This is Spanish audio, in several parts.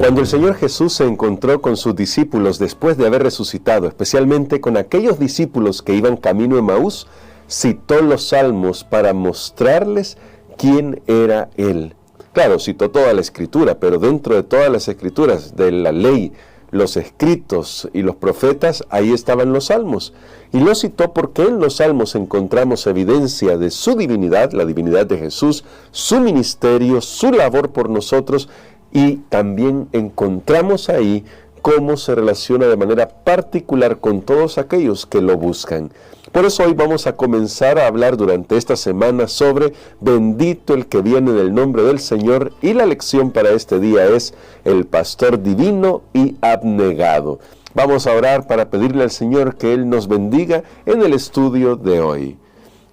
Cuando el Señor Jesús se encontró con sus discípulos después de haber resucitado, especialmente con aquellos discípulos que iban camino a Emaús, citó los salmos para mostrarles quién era Él. Claro, citó toda la Escritura, pero dentro de todas las Escrituras, de la ley, los escritos y los profetas, ahí estaban los salmos. Y lo citó porque en los salmos encontramos evidencia de su divinidad, la divinidad de Jesús, su ministerio, su labor por nosotros, y también encontramos ahí cómo se relaciona de manera particular con todos aquellos que lo buscan. Por eso hoy vamos a comenzar a hablar durante esta semana sobre bendito el que viene en el nombre del Señor, y la lección para este día es el pastor divino y abnegado. Vamos a orar para pedirle al Señor que Él nos bendiga en el estudio de hoy.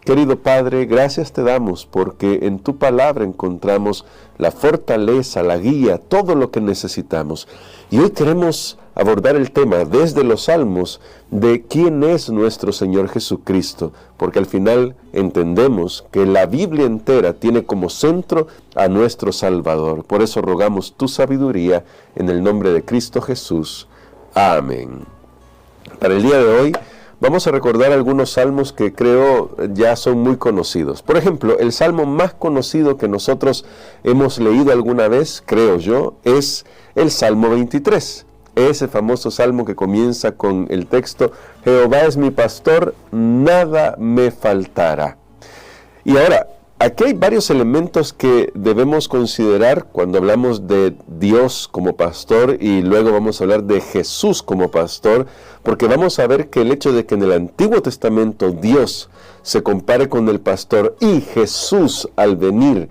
Querido Padre, gracias te damos porque en tu palabra encontramos la fortaleza, la guía, todo lo que necesitamos. Y hoy queremos abordar el tema desde los salmos de quién es nuestro Señor Jesucristo, porque al final entendemos que la Biblia entera tiene como centro a nuestro Salvador. Por eso rogamos tu sabiduría en el nombre de Cristo Jesús. Amén. Para el día de hoy vamos a recordar algunos salmos que creo ya son muy conocidos. Por ejemplo, el salmo más conocido que nosotros hemos leído alguna vez, creo yo, es el Salmo 23. Ese famoso salmo que comienza con el texto: Jehová es mi pastor, nada me faltará. Y ahora, aquí hay varios elementos que debemos considerar cuando hablamos de Dios como pastor, y luego vamos a hablar de Jesús como pastor, porque vamos a ver que el hecho de que en el Antiguo Testamento Dios se compare con el pastor y Jesús al venir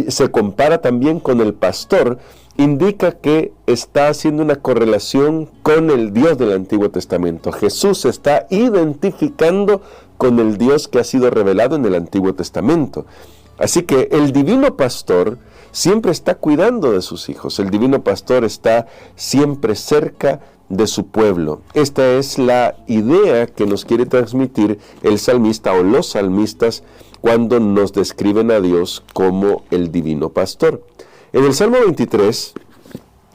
se compara también con el pastor, indica que está haciendo una correlación con el Dios del Antiguo Testamento. Jesús se está identificando con el Dios que ha sido revelado en el Antiguo Testamento. Así que el divino pastor siempre está cuidando de sus hijos. El divino pastor está siempre cerca de su pueblo. Esta es la idea que nos quiere transmitir el salmista o los salmistas cuando nos describen a Dios como el divino pastor. En el Salmo 23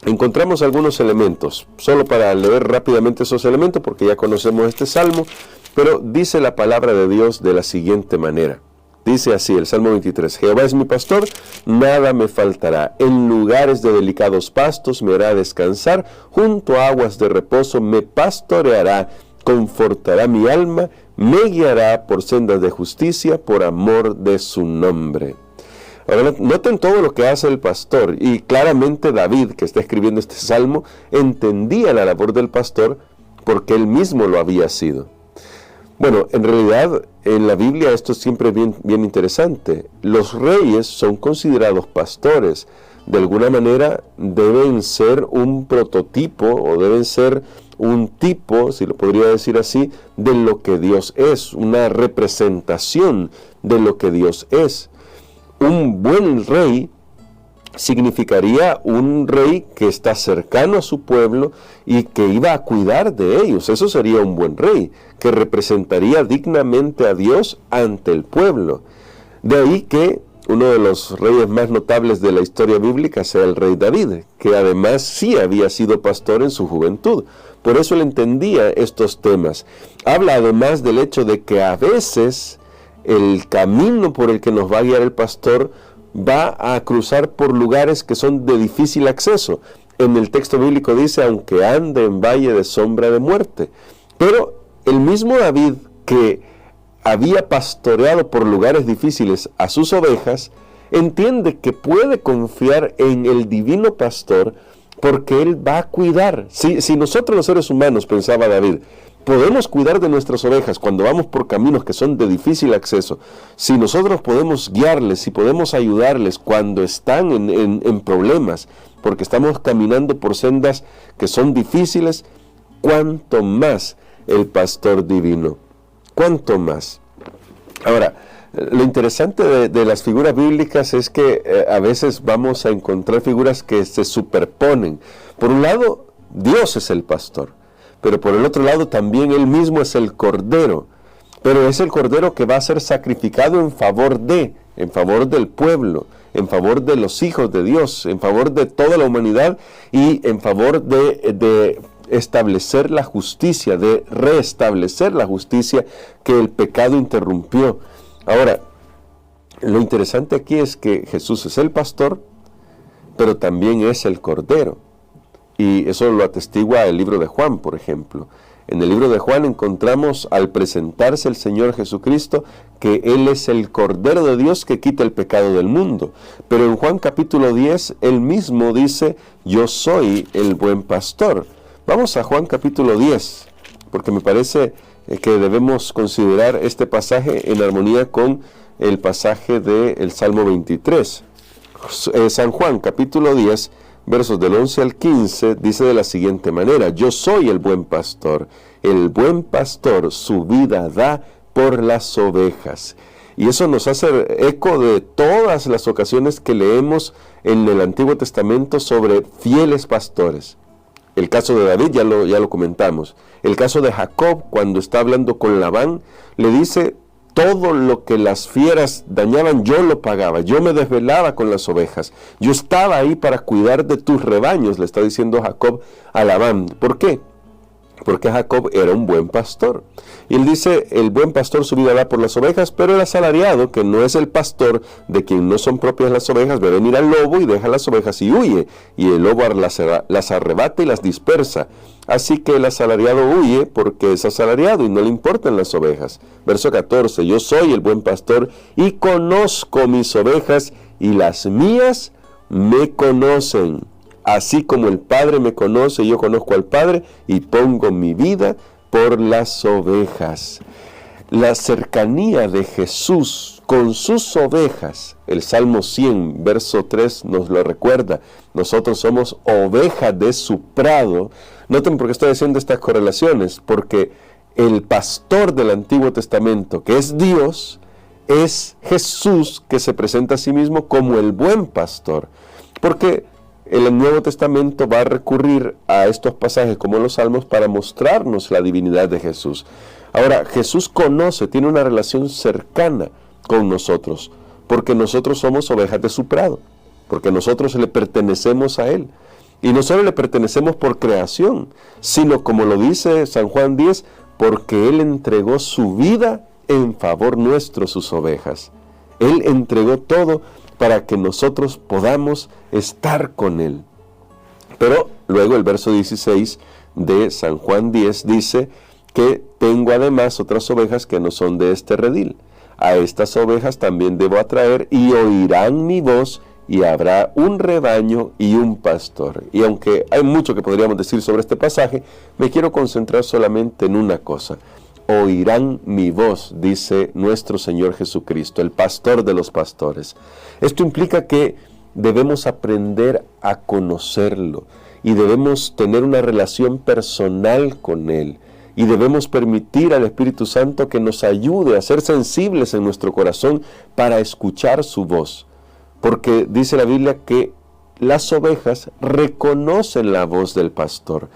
encontramos algunos elementos, solo para leer rápidamente esos elementos porque ya conocemos este salmo, pero dice la palabra de Dios de la siguiente manera. Dice así el Salmo 23: Jehová es mi pastor, nada me faltará. En lugares de delicados pastos me hará descansar, junto a aguas de reposo me pastoreará, confortará mi alma, me guiará por sendas de justicia, por amor de su nombre. Ahora, noten todo lo que hace el pastor, y claramente David, que está escribiendo este salmo, entendía la labor del pastor porque él mismo lo había sido. Bueno, en realidad, en la Biblia esto es siempre bien interesante. Los reyes son considerados pastores. De alguna manera deben ser un prototipo o deben ser un tipo, si lo podría decir así, de lo que Dios es, una representación de lo que Dios es. Un buen rey significaría un rey que está cercano a su pueblo y que iba a cuidar de ellos. Eso sería un buen rey, que representaría dignamente a Dios ante el pueblo. De ahí que uno de los reyes más notables de la historia bíblica sea el rey David, que además sí había sido pastor en su juventud. Por eso él entendía estos temas. Habla además del hecho de que a veces el camino por el que nos va a guiar el pastor va a cruzar por lugares que son de difícil acceso. En el texto bíblico dice: aunque ande en valle de sombra de muerte. Pero el mismo David, que había pastoreado por lugares difíciles a sus ovejas, entiende que puede confiar en el divino pastor porque él va a cuidar. Si nosotros los seres humanos, pensaba David, podemos cuidar de nuestras ovejas cuando vamos por caminos que son de difícil acceso, si nosotros podemos guiarles, si podemos ayudarles cuando están en problemas, porque estamos caminando por sendas que son difíciles, ¿cuánto más el pastor divino? ¿Cuánto más? Ahora, lo interesante de las figuras bíblicas es que a veces vamos a encontrar figuras que se superponen. Por un lado, Dios es el pastor, pero por el otro lado también Él mismo es el Cordero. Pero es el Cordero que va a ser sacrificado en favor del pueblo, en favor de los hijos de Dios, en favor de toda la humanidad y en favor de establecer la justicia, de restablecer la justicia que el pecado interrumpió. Ahora, lo interesante aquí es que Jesús es el pastor, pero también es el Cordero. Y eso lo atestigua el libro de Juan, por ejemplo. En el libro de Juan encontramos, al presentarse el Señor Jesucristo, que Él es el Cordero de Dios que quita el pecado del mundo. Pero en Juan capítulo 10, Él mismo dice, yo soy el buen pastor. Vamos a Juan capítulo 10, porque me parece que debemos considerar este pasaje en armonía con el pasaje del Salmo 23. San Juan capítulo 10, versos del 11 al 15, dice de la siguiente manera, yo soy el buen pastor su vida da por las ovejas. Y eso nos hace eco de todas las ocasiones que leemos en el Antiguo Testamento sobre fieles pastores. El caso de David ya lo comentamos. El caso de Jacob, cuando está hablando con Labán, le dice, todo lo que las fieras dañaban, yo lo pagaba. Yo me desvelaba con las ovejas. Yo estaba ahí para cuidar de tus rebaños, le está diciendo Jacob a Labán. ¿Por qué? Porque Jacob era un buen pastor. Y él dice, el buen pastor su vida da por las ovejas, pero el asalariado, que no es el pastor, de quien no son propias las ovejas, ve venir al lobo y deja las ovejas y huye. Y el lobo las arrebata y las dispersa. Así que el asalariado huye porque es asalariado y no le importan las ovejas. Verso 14, yo soy el buen pastor y conozco mis ovejas y las mías me conocen. Así como el Padre me conoce, yo conozco al Padre y pongo mi vida por las ovejas. La cercanía de Jesús con sus ovejas, el Salmo 100, verso 3 nos lo recuerda. Nosotros somos ovejas de su prado. Noten por qué estoy haciendo estas correlaciones, porque el pastor del Antiguo Testamento, que es Dios, es Jesús, que se presenta a sí mismo como el buen pastor. Porque el Nuevo Testamento va a recurrir a estos pasajes como los Salmos para mostrarnos la divinidad de Jesús. Ahora, Jesús tiene una relación cercana con nosotros, porque nosotros somos ovejas de su prado, porque nosotros le pertenecemos a Él. Y no solo le pertenecemos por creación, sino como lo dice San Juan 10, porque Él entregó su vida en favor nuestro, sus ovejas. Él entregó todo para que nosotros podamos estar con Él. Pero luego el verso 16 de San Juan 10 dice que tengo además otras ovejas que no son de este redil. A estas ovejas también debo atraer y oirán mi voz y habrá un rebaño y un pastor. Y aunque hay mucho que podríamos decir sobre este pasaje, me quiero concentrar solamente en una cosa. Oirán mi voz, dice nuestro Señor Jesucristo, el pastor de los pastores. Esto implica que debemos aprender a conocerlo y debemos tener una relación personal con Él. Y debemos permitir al Espíritu Santo que nos ayude a ser sensibles en nuestro corazón para escuchar su voz. Porque dice la Biblia que las ovejas reconocen la voz del pastor.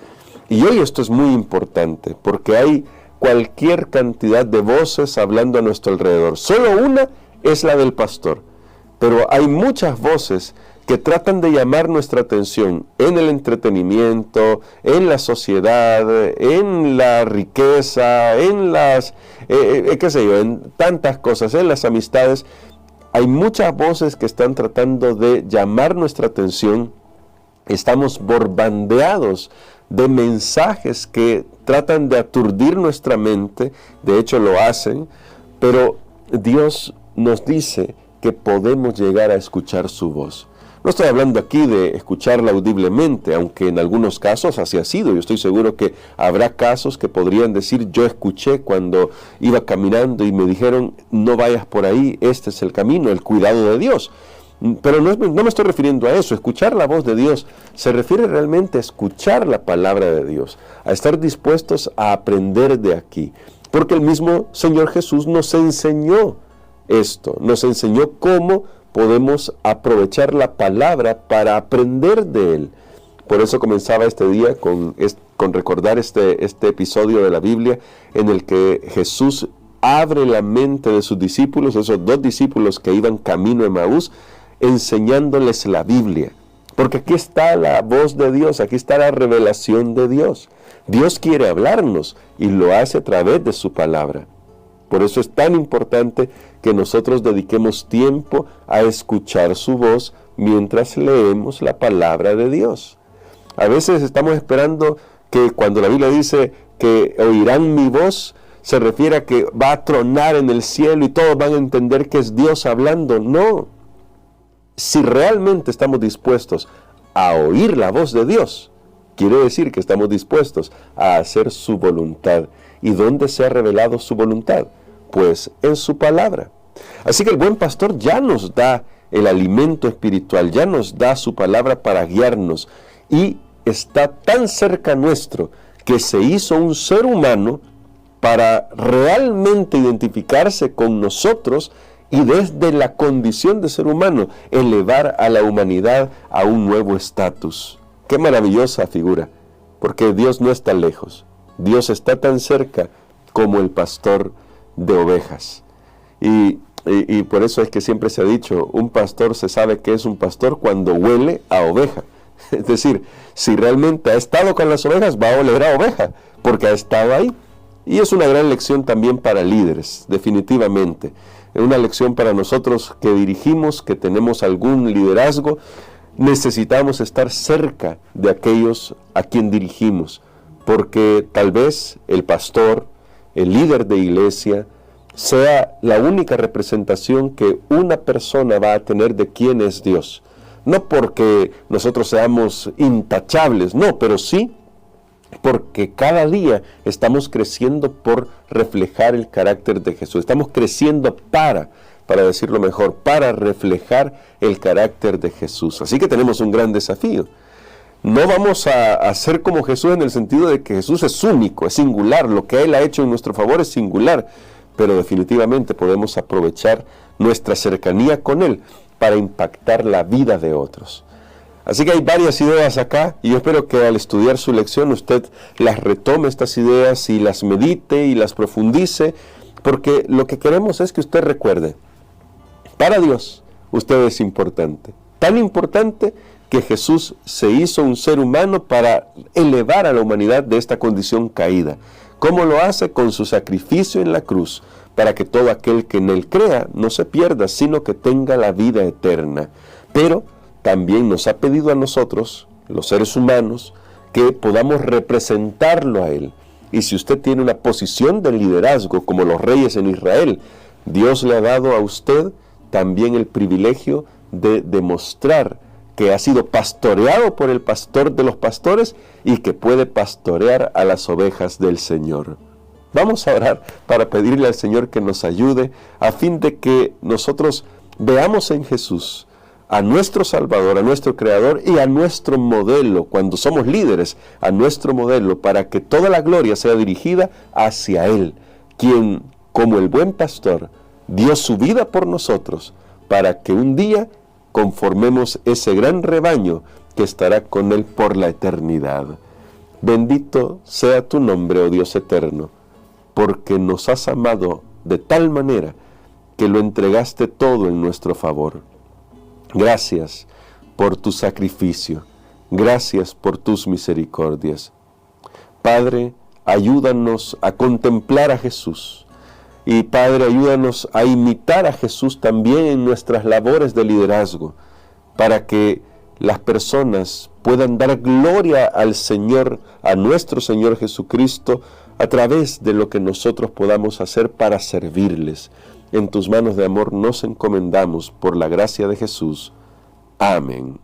Y hoy esto es muy importante, porque hay cualquier cantidad de voces hablando a nuestro alrededor. Solo una es la del pastor. Pero hay muchas voces que tratan de llamar nuestra atención en el entretenimiento, en la sociedad, en la riqueza, en en tantas cosas, en las amistades. Hay muchas voces que están tratando de llamar nuestra atención. Estamos bombardeados de mensajes que tratan de aturdir nuestra mente. De hecho lo hacen, pero Dios nos dice que podemos llegar a escuchar su voz. No estoy hablando aquí de escucharla audiblemente, aunque en algunos casos así ha sido. Yo estoy seguro que habrá casos que podrían decir, yo escuché cuando iba caminando y me dijeron, no vayas por ahí, este es el camino, el cuidado de Dios. Pero no me estoy refiriendo a eso. Escuchar la voz de Dios se refiere realmente a escuchar la palabra de Dios, a estar dispuestos a aprender de aquí. Porque el mismo Señor Jesús nos enseñó esto, nos enseñó cómo podemos aprovechar la palabra para aprender de Él. Por eso comenzaba este día con recordar este episodio de la Biblia en el que Jesús abre la mente de sus discípulos, esos 2 discípulos que iban camino a Emaús. enseñándoles la Biblia. Porque aquí está la voz de Dios, aquí está la revelación de Dios. Dios quiere hablarnos y lo hace a través de su palabra. Por eso es tan importante que nosotros dediquemos tiempo a escuchar su voz mientras leemos la palabra de Dios. A veces estamos esperando que cuando la Biblia dice que oirán mi voz, se refiere a que va a tronar en el cielo y todos van a entender que es Dios hablando. No. Si realmente estamos dispuestos a oír la voz de Dios, quiere decir que estamos dispuestos a hacer su voluntad. ¿Y dónde se ha revelado su voluntad? Pues en su palabra. Así que el buen pastor ya nos da el alimento espiritual, ya nos da su palabra para guiarnos y está tan cerca nuestro que se hizo un ser humano para realmente identificarse con nosotros y desde la condición de ser humano elevar a la humanidad a un nuevo estatus. ¡Qué maravillosa figura! Porque Dios no está lejos. Dios está tan cerca como el pastor de ovejas. Y por eso es que siempre se ha dicho, un pastor se sabe que es un pastor cuando huele a oveja. Es decir, si realmente ha estado con las ovejas, va a oler a oveja, porque ha estado ahí. Y es una gran lección también para líderes, definitivamente. Es una lección para nosotros que dirigimos, que tenemos algún liderazgo. Necesitamos estar cerca de aquellos a quien dirigimos, porque tal vez el pastor, el líder de iglesia, sea la única representación que una persona va a tener de quién es Dios. No porque nosotros seamos intachables, no, pero sí porque cada día estamos creciendo por reflejar el carácter de Jesús. Estamos creciendo para decirlo mejor, para reflejar el carácter de Jesús. Así que tenemos un gran desafío. No vamos a ser como Jesús en el sentido de que Jesús es único, es singular. Lo que Él ha hecho en nuestro favor es singular. Pero definitivamente podemos aprovechar nuestra cercanía con Él para impactar la vida de otros. Así que hay varias ideas acá y yo espero que al estudiar su lección usted las retome estas ideas y las medite y las profundice, porque lo que queremos es que usted recuerde, para Dios usted es importante, tan importante que Jesús se hizo un ser humano para elevar a la humanidad de esta condición caída. ¿Cómo lo hace? Con su sacrificio en la cruz, para que todo aquel que en Él crea no se pierda, sino que tenga la vida eterna. Pero también nos ha pedido a nosotros, los seres humanos, que podamos representarlo a Él. Y si usted tiene una posición de liderazgo, como los reyes en Israel, Dios le ha dado a usted también el privilegio de demostrar que ha sido pastoreado por el pastor de los pastores y que puede pastorear a las ovejas del Señor. Vamos a orar para pedirle al Señor que nos ayude a fin de que nosotros veamos en Jesús a nuestro Salvador, a nuestro Creador y a nuestro modelo, cuando somos líderes, a nuestro modelo, para que toda la gloria sea dirigida hacia Él, quien, como el buen pastor, dio su vida por nosotros, para que un día conformemos ese gran rebaño que estará con Él por la eternidad. Bendito sea tu nombre, oh Dios eterno, porque nos has amado de tal manera que lo entregaste todo en nuestro favor. Gracias por tu sacrificio, gracias por tus misericordias. Padre, ayúdanos a contemplar a Jesús. Y Padre, ayúdanos a imitar a Jesús también en nuestras labores de liderazgo, para que las personas puedan dar gloria al Señor, a nuestro Señor Jesucristo, a través de lo que nosotros podamos hacer para servirles. En tus manos de amor nos encomendamos por la gracia de Jesús. Amén.